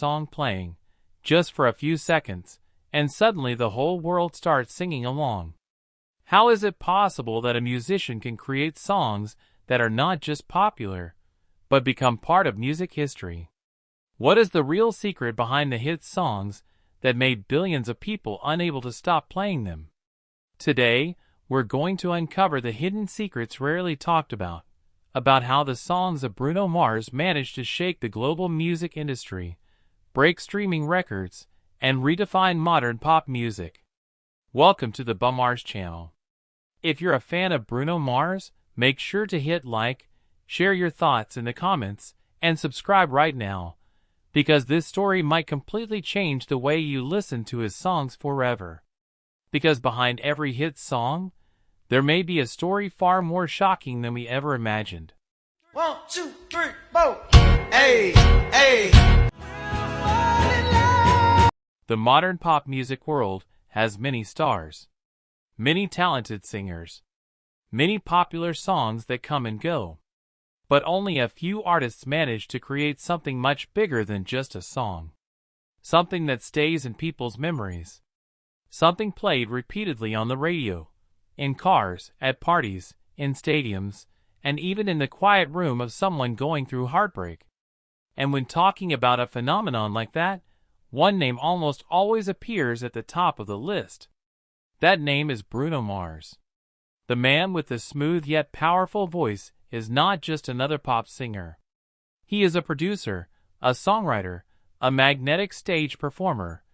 song playing, just for a few seconds, and suddenly the whole world starts singing along. How is it possible that a musician can create songs that are not just popular, but become part of music history? What is the real secret behind the hit songs that made billions of people unable to stop playing them? Today, we're going to uncover the hidden secrets rarely talked about how the songs of Bruno Mars managed to shake the global music industry, break streaming records, and redefine modern pop music. Welcome to the Mars channel. If you're a fan of Bruno Mars, make sure to hit like, share your thoughts in the comments, and subscribe right now, because this story might completely change the way you listen to his songs forever. Because behind every hit song, there may be a story far more shocking than we ever imagined. 1, 2, 3, 4. Hey, hey. The modern pop music world has many stars, many talented singers, many popular songs that come and go. But only a few artists manage to create something much bigger than just a song. Something that stays in people's memories. Something played repeatedly on the radio, in cars, at parties, in stadiums, and even in the quiet room of someone going through heartbreak. And when talking about a phenomenon like that, one name almost always appears at the top of the list. That name is Bruno Mars. The man with the smooth yet powerful voice is not just another pop singer. He is a producer, a songwriter, a magnetic stage performer,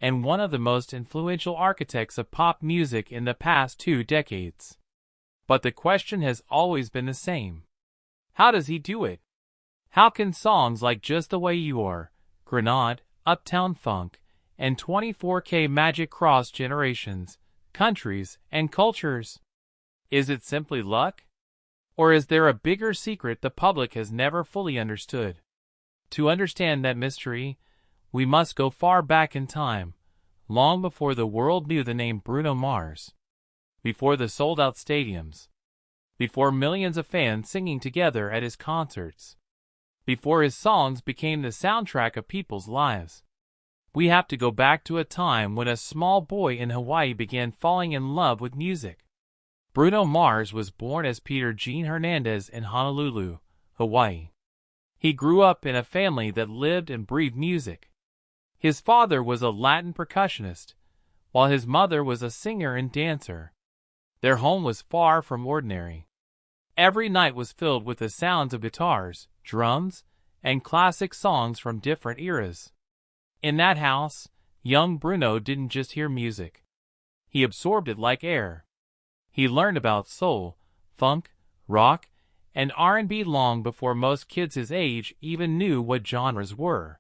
and one of the most influential architects of pop music in the past 2 decades. But the question has always been the same. How does he do it? How can songs like Just the Way You Are, Grenade, Uptown Funk, and 24K Magic cross generations, countries, and cultures? Is it simply luck? Or is there a bigger secret the public has never fully understood? To understand that mystery, we must go far back in time, long before the world knew the name Bruno Mars, before the sold-out stadiums, before millions of fans singing together at his concerts, before his songs became the soundtrack of people's lives. We have to go back to a time when a small boy in Hawaii began falling in love with music. Bruno Mars was born as Peter Jean Hernandez in Honolulu, Hawaii. He grew up in a family that lived and breathed music. His father was a Latin percussionist, while his mother was a singer and dancer. Their home was far from ordinary. Every night was filled with the sounds of guitars, drums, and classic songs from different eras. In that house, young Bruno didn't just hear music. He absorbed it like air. He learned about soul, funk, rock, and R&B long before most kids his age even knew what genres were.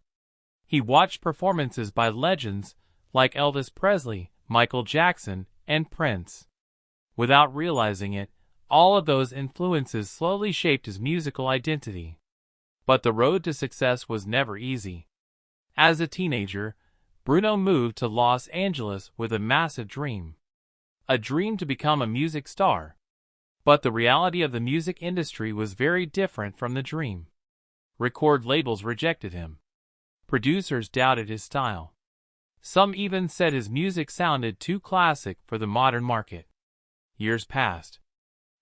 He watched performances by legends like Elvis Presley, Michael Jackson, and Prince. Without realizing it, all of those influences slowly shaped his musical identity. But the road to success was never easy. As a teenager, Bruno moved to Los Angeles with a massive dream. A dream to become a music star. But the reality of the music industry was very different from the dream. Record labels rejected him. Producers doubted his style. Some even said his music sounded too classic for the modern market. Years passed.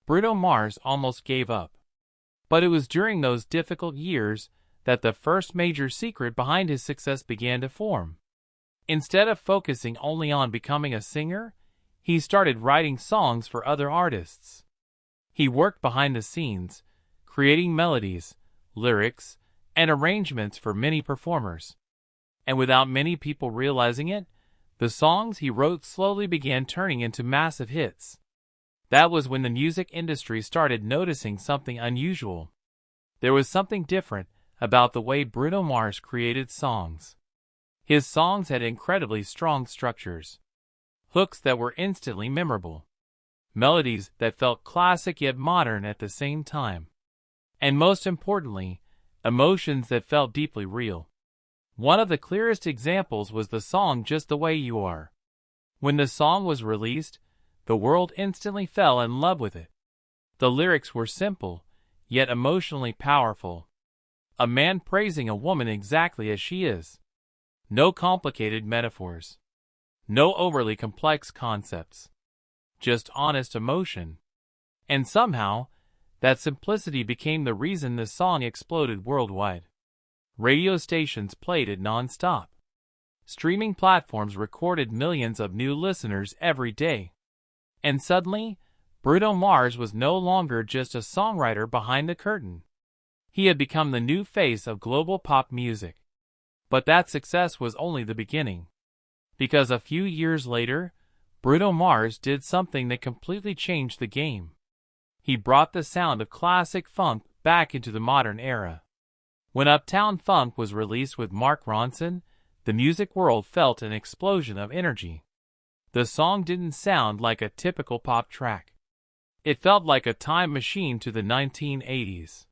Bruno Mars almost gave up. But it was during those difficult years that the first major secret behind his success began to form. Instead of focusing only on becoming a singer, he started writing songs for other artists. He worked behind the scenes, creating melodies, lyrics, and arrangements for many performers. And without many people realizing it, the songs he wrote slowly began turning into massive hits. That was when the music industry started noticing something unusual. There was something different about the way Bruno Mars created songs. His songs had incredibly strong structures, hooks that were instantly memorable, melodies that felt classic yet modern at the same time, and most importantly, emotions that felt deeply real. One of the clearest examples was the song Just the Way You Are. When the song was released, the world instantly fell in love with it. The lyrics were simple, yet emotionally powerful. A man praising a woman exactly as she is, No complicated metaphors. No overly complex concepts. Just honest emotion. And somehow, that simplicity became the reason the song exploded worldwide. Radio stations played it non-stop. Streaming platforms recorded millions of new listeners every day. And suddenly, Bruno Mars was no longer just a songwriter behind the curtain. He had become the new face of global pop music. But that success was only the beginning. Because a few years later, Bruno Mars did something that completely changed the game. He brought the sound of classic funk back into the modern era. When Uptown Funk was released with Mark Ronson, the music world felt an explosion of energy. The song didn't sound like a typical pop track. It felt like a time machine to the 1980s.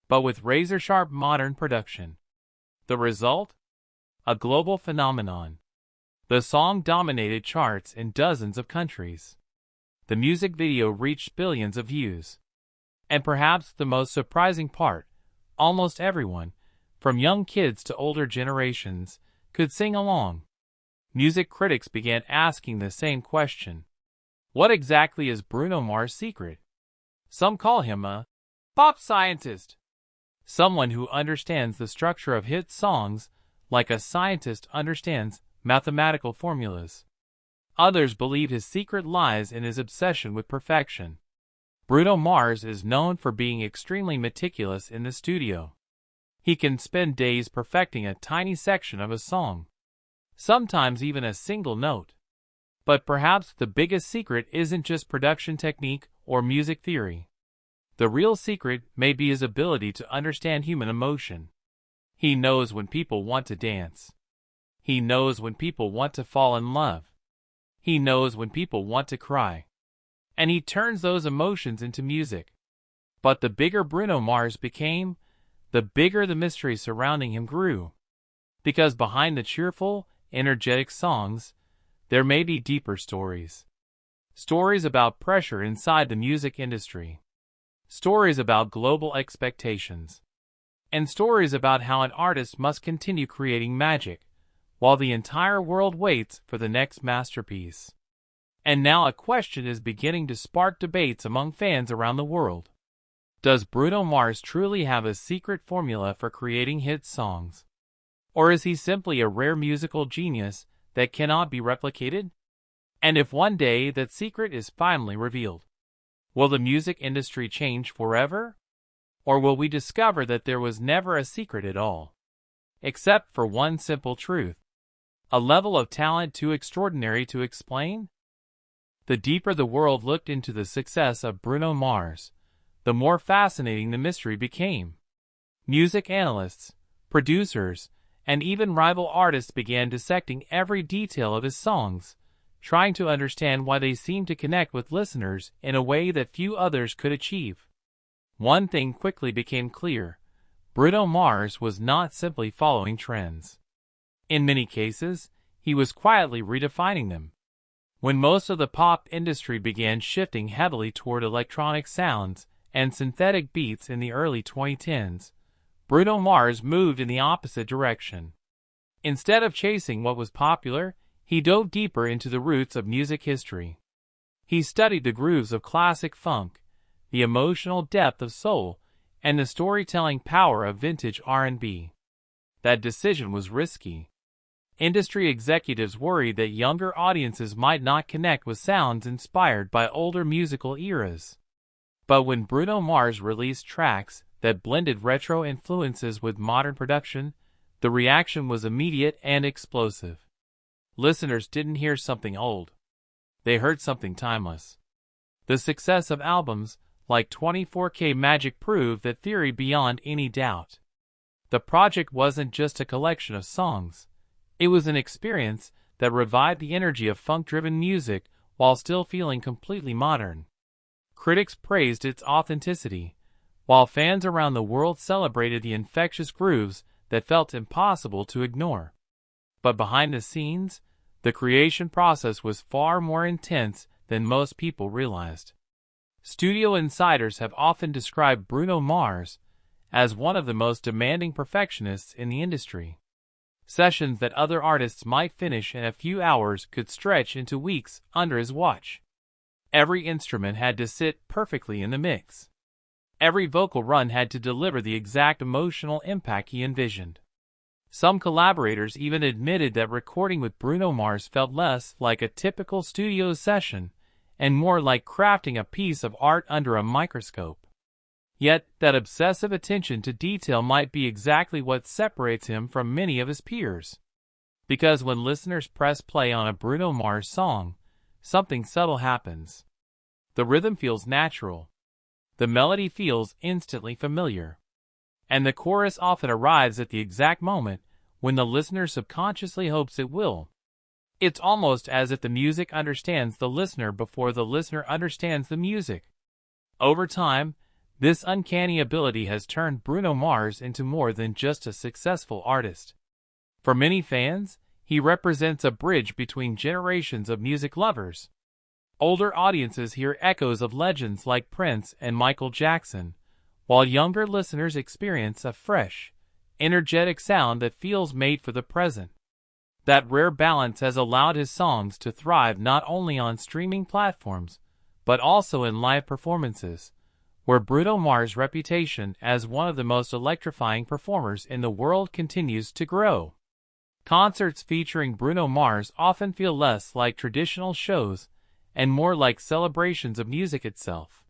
But with razor-sharp modern production. The result? A global phenomenon. The song dominated charts in dozens of countries. The music video reached billions of views. And perhaps the most surprising part, almost everyone, from young kids to older generations, could sing along. Music critics began asking the same question. What exactly is Bruno Mars' secret? Some call him a pop scientist. Someone who understands the structure of hit songs like a scientist understands mathematical formulas. Others believe his secret lies in his obsession with perfection. Bruno Mars is known for being extremely meticulous in the studio. He can spend days perfecting a tiny section of a song, sometimes even a single note. But perhaps the biggest secret isn't just production technique or music theory. The real secret may be his ability to understand human emotion. He knows when people want to dance. He knows when people want to fall in love. He knows when people want to cry. And he turns those emotions into music. But the bigger Bruno Mars became, the bigger the mystery surrounding him grew. Because behind the cheerful, energetic songs, there may be deeper stories. Stories about pressure inside the music industry. Stories about global expectations. And stories about how an artist must continue creating magic, while the entire world waits for the next masterpiece. And now a question is beginning to spark debates among fans around the world. Does Bruno Mars truly have a secret formula for creating hit songs? Or is he simply a rare musical genius that cannot be replicated? And if one day that secret is finally revealed, will the music industry change forever? Or will we discover that there was never a secret at all? Except for one simple truth. A level of talent too extraordinary to explain? The deeper the world looked into the success of Bruno Mars, the more fascinating the mystery became. Music analysts, producers, and even rival artists began dissecting every detail of his songs, trying to understand why they seemed to connect with listeners in a way that few others could achieve. One thing quickly became clear: Bruno Mars was not simply following trends. In many cases, he was quietly redefining them. When most of the pop industry began shifting heavily toward electronic sounds and synthetic beats in the early 2010s, Bruno Mars moved in the opposite direction. Instead of chasing what was popular, he dove deeper into the roots of music history. He studied the grooves of classic funk, the emotional depth of soul, and the storytelling power of vintage R&B. That decision was risky. Industry executives worried that younger audiences might not connect with sounds inspired by older musical eras. But when Bruno Mars released tracks that blended retro influences with modern production, the reaction was immediate and explosive. Listeners didn't hear something old. They heard something timeless. The success of albums like 24K Magic proved that theory beyond any doubt. The project wasn't just a collection of songs. It was an experience that revived the energy of funk-driven music while still feeling completely modern. Critics praised its authenticity, while fans around the world celebrated the infectious grooves that felt impossible to ignore. But behind the scenes, the creation process was far more intense than most people realized. Studio insiders have often described Bruno Mars as one of the most demanding perfectionists in the industry. Sessions that other artists might finish in a few hours could stretch into weeks under his watch. Every instrument had to sit perfectly in the mix. Every vocal run had to deliver the exact emotional impact he envisioned. Some collaborators even admitted that recording with Bruno Mars felt less like a typical studio session and more like crafting a piece of art under a microscope. Yet, that obsessive attention to detail might be exactly what separates him from many of his peers. Because when listeners press play on a Bruno Mars song, something subtle happens. The rhythm feels natural. The melody feels instantly familiar. And the chorus often arrives at the exact moment when the listener subconsciously hopes it will. It's almost as if the music understands the listener before the listener understands the music. Over time, this uncanny ability has turned Bruno Mars into more than just a successful artist. For many fans, he represents a bridge between generations of music lovers. Older audiences hear echoes of legends like Prince and Michael Jackson, while younger listeners experience a fresh, energetic sound that feels made for the present. That rare balance has allowed his songs to thrive not only on streaming platforms, but also in live performances, where Bruno Mars' reputation as one of the most electrifying performers in the world continues to grow. Concerts featuring Bruno Mars often feel less like traditional shows and more like celebrations of music itself.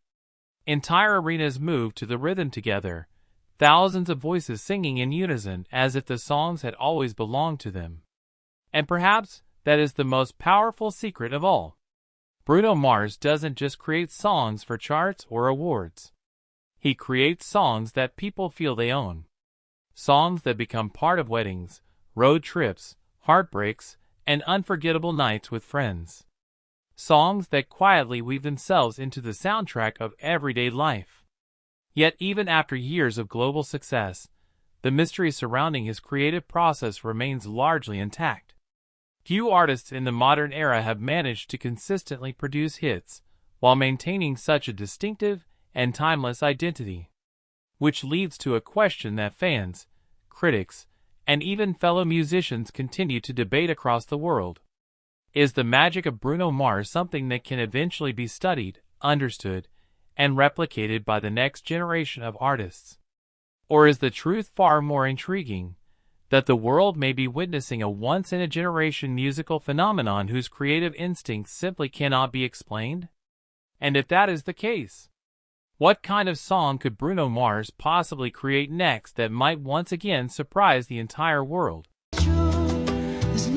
Entire arenas move to the rhythm together, thousands of voices singing in unison as if the songs had always belonged to them. And perhaps that is the most powerful secret of all. Bruno Mars doesn't just create songs for charts or awards. He creates songs that people feel they own. Songs that become part of weddings, road trips, heartbreaks, and unforgettable nights with friends. Songs that quietly weave themselves into the soundtrack of everyday life. Yet even after years of global success, the mystery surrounding his creative process remains largely intact. Few artists in the modern era have managed to consistently produce hits while maintaining such a distinctive and timeless identity. Which leads to a question that fans, critics, and even fellow musicians continue to debate across the world. Is the magic of Bruno Mars something that can eventually be studied, understood, and replicated by the next generation of artists? Or is the truth far more intriguing, that the world may be witnessing a once-in-a-generation musical phenomenon whose creative instincts simply cannot be explained? And if that is the case, what kind of song could Bruno Mars possibly create next that might once again surprise the entire world? There's